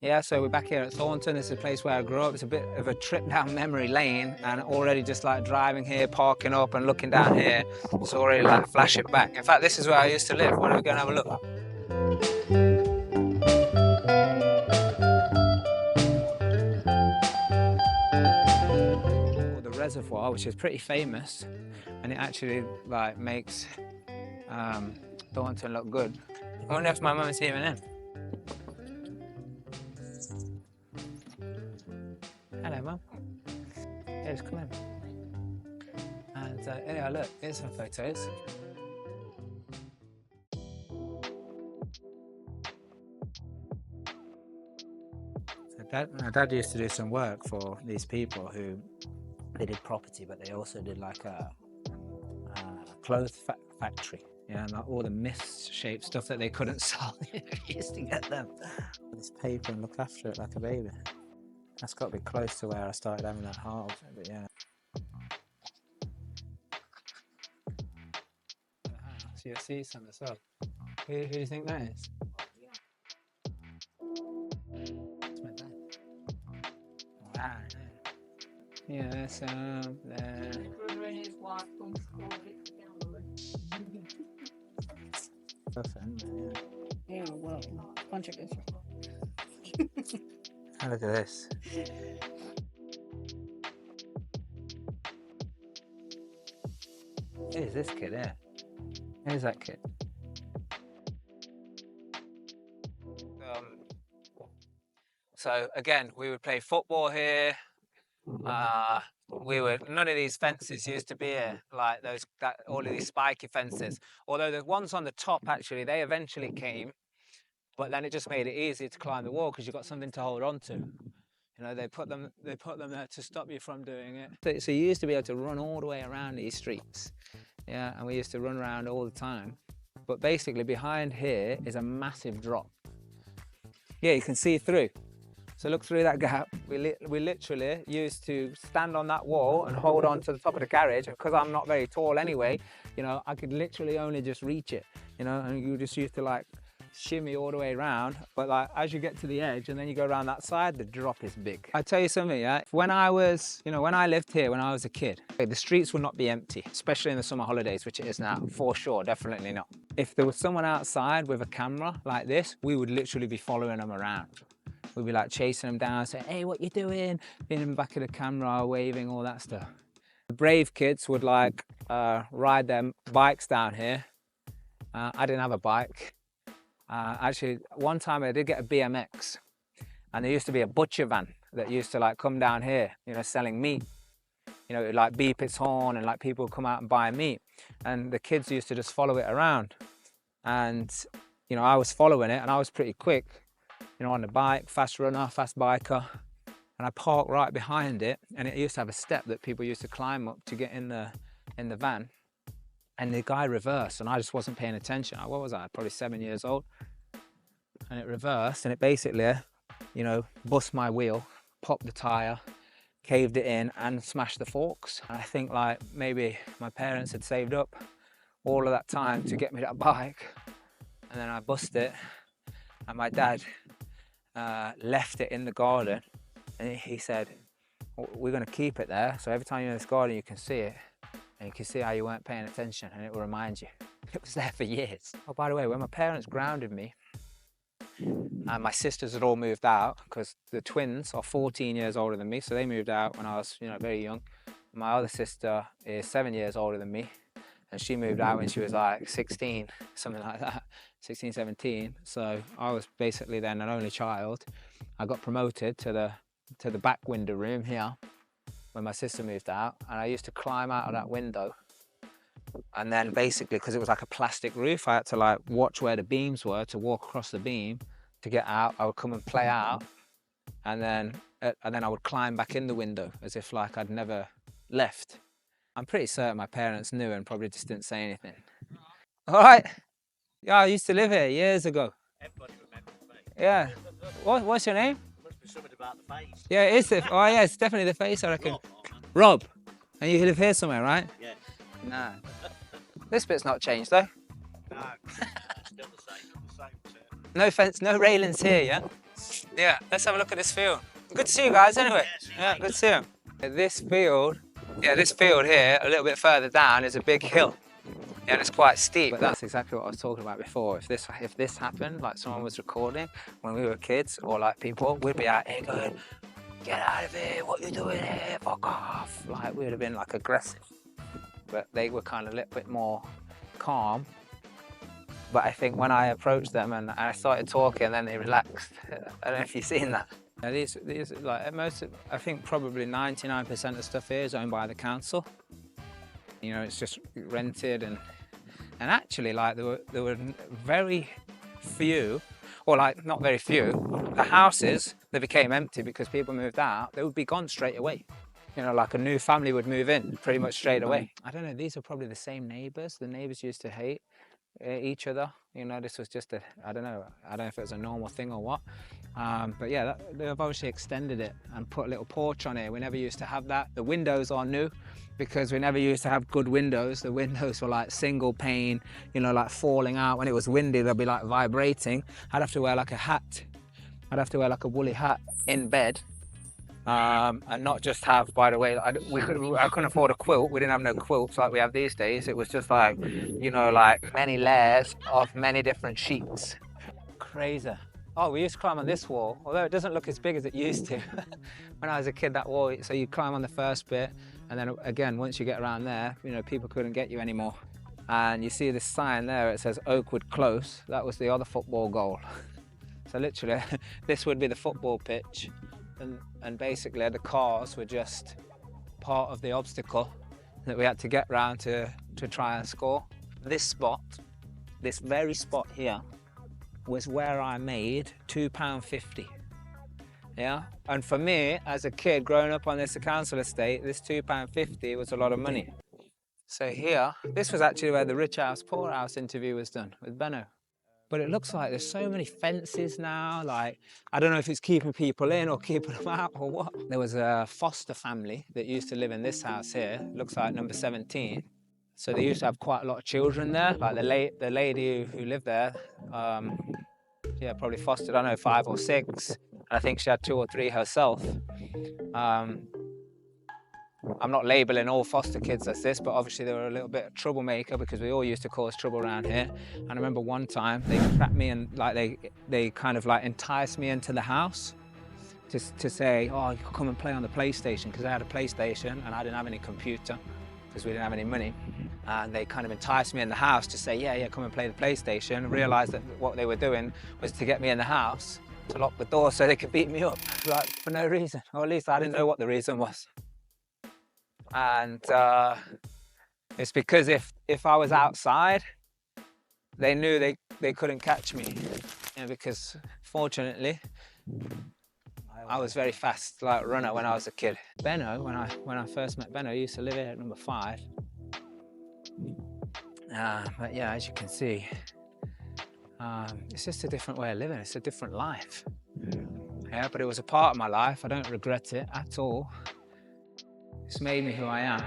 Yeah, so we're back here at Thornton. It's a place where I grew up. It's a bit of a trip down memory lane, and already just like driving here, parking up and looking down here, it's already like flashing back. In fact, this is where I used to live. Why don't we go and have a look? The reservoir, which is pretty famous, and it actually like makes Thornton look good. I wonder if my mum's even in. Hello, Mum. Yeah, just come in. And yeah, look, here's some photos. So my dad used to do some work for these people who they did property, but they also did like a clothes factory. Yeah, and like all the misshaped stuff that they couldn't sell. He used to get them this paper and look after it like a baby. That's got to be close to where I started having that heart. But yeah. So you'll see some as well. Who do you think that is? It's my dad. Wow. Yeah, there's there. Perfect, yeah. Yeah, well, bunch of this. Oh, look at this. Who's this kid here? Who's that kid? So again, we would play football here. None of these fences used to be here, like all of these spiky fences. Although the ones on the top, actually, they eventually came, but then it just made it easier to climb the wall because you've got something to hold on to. You know, they put them there to stop you from doing it. So you used to be able to run all the way around these streets. Yeah, and we used to run around all the time. But basically behind here is a massive drop. Yeah, you can see through. So look through that gap. We literally used to stand on that wall and hold on to the top of the garage. Because I'm not very tall anyway, you know, I could literally only just reach it, you know, and you just used to like shimmy all the way around. But like as you get to the edge and then you go around that side, the drop is big. I tell you something, yeah, when I lived here when I was a kid, the streets would not be empty, especially in the summer holidays, which it is now, for sure, definitely not. If there was someone outside with a camera like this, we would literally be following them around. We'd be like chasing them down, saying, hey, what you doing? Being in the back of the camera, waving, all that stuff. The brave kids would like ride their bikes down here. I didn't have a bike. Actually, one time I did get a BMX, and there used to be a butcher van that used to like come down here, you know, selling meat. You know, it would like beep its horn and like people would come out and buy meat. And the kids used to just follow it around. And, you know, I was following it and I was pretty quick. You know, on the bike, fast runner, fast biker, and I parked right behind it, and it used to have a step that people used to climb up to get in the van, and the guy reversed, and I just wasn't paying attention. What was I? Probably 7 years old, and it reversed, and it basically, you know, bust my wheel, popped the tire, caved it in, and smashed the forks. And I think like maybe my parents had saved up all of that time to get me that bike, and then I bust it, and my dad left it in the garden, and he said, we're going to keep it there, so every time you're in this garden you can see it, and you can see how you weren't paying attention, and it will remind you. It was there for years. Oh, by the way, when my parents grounded me, and my sisters had all moved out, because the twins are 14 years older than me, so they moved out when I was, you know, very young. My other sister is 7 years older than me, and she moved out when she was like 16, something like that, 16, 17. So I was basically then an only child. I got promoted to the back window room here when my sister moved out, and I used to climb out of that window. And then basically, because it was like a plastic roof, I had to like watch where the beams were to walk across the beam to get out. I would come and play out, and then I would climb back in the window as if like I'd never left. I'm pretty certain my parents knew and probably just didn't say anything. All right. Yeah, I used to live here years ago. Everybody remembers me. Yeah. What's your name? Must be something about the face. Yeah, it is. Oh, yeah, it's definitely the face, I reckon. Rob. And you live here somewhere, right? Yeah. Nah. This bit's not changed, though. No, still the same. No fence, no railings here, yeah? Yeah, let's have a look at this field. Good to see you guys anyway. Yes, Yeah, good to see you. This field here, a little bit further down, is a big hill. Yeah, and it's quite steep. But that's exactly what I was talking about before. If this happened, like someone was recording when we were kids, or like people, we'd be out here going, "Get out of here! What you doing here? Fuck off!" Like we would have been like aggressive. But they were kind of a little bit more calm. But I think when I approached them and I started talking, then they relaxed. I don't know if you've seen that. These like I think probably 99% of stuff here is owned by the council. You know, it's just rented and actually like there were very few, or like not very few, the houses that became empty because people moved out, they would be gone straight away. You know, like a new family would move in pretty much straight away. I don't know, these are probably the same neighbours. The neighbours used to hate each other. You know, this was just I don't know if it was a normal thing or what. But yeah, they've obviously extended it and put a little porch on it. We never used to have that. The windows are new because we never used to have good windows. The windows were like single pane, you know, like falling out. When it was windy, they'll be like vibrating. I'd have to wear like a hat. I'd have to wear like a woolly hat in bed. And not just have, by the way, I couldn't afford a quilt. We didn't have no quilts like we have these days. It was just like, you know, like many layers of many different sheets. Crazy. Oh, we used to climb on this wall, although it doesn't look as big as it used to. When I was a kid, that wall, so you climb on the first bit, and then again, once you get around there, you know, people couldn't get you anymore. And you see this sign there, it says Oakwood Close. That was the other football goal. So literally, this would be the football pitch. And basically the cars were just part of the obstacle that we had to get round to try and score. This spot, this very spot here, was where I made £2.50. Yeah, and for me, as a kid growing up on this council estate, this £2.50 was a lot of money. So here, this was actually where the Rich House, Poor House interview was done with Benno. But it looks like there's so many fences now, like, I don't know if it's keeping people in or keeping them out or what. There was a foster family that used to live in this house here, looks like number 17. So they used to have quite a lot of children there. Like the lady who lived there, yeah, probably fostered, I don't know, 5 or 6. And I think she had 2 or 3 herself. I'm not labelling all foster kids as this, but obviously they were a little bit of troublemaker because we all used to cause trouble around here. And I remember one time they trapped me and like they kind of like enticed me into the house to say, oh, you can come and play on the PlayStation, because I had a PlayStation and I didn't have any computer because we didn't have any money. And they kind of enticed me in the house to say, yeah, come and play the PlayStation, and realised that what they were doing was to get me in the house, to lock the door so they could beat me up, like for no reason, or at least I didn't know what the reason was. And it's because if I was outside, they knew they couldn't catch me. You know, because fortunately, I was very fast, like runner when I was a kid. Benno, when I first met Benno, he used to live here at number 5. But yeah, as you can see, it's just a different way of living. It's a different life. Yeah, but it was a part of my life. I don't regret it at all. It's made me who I am.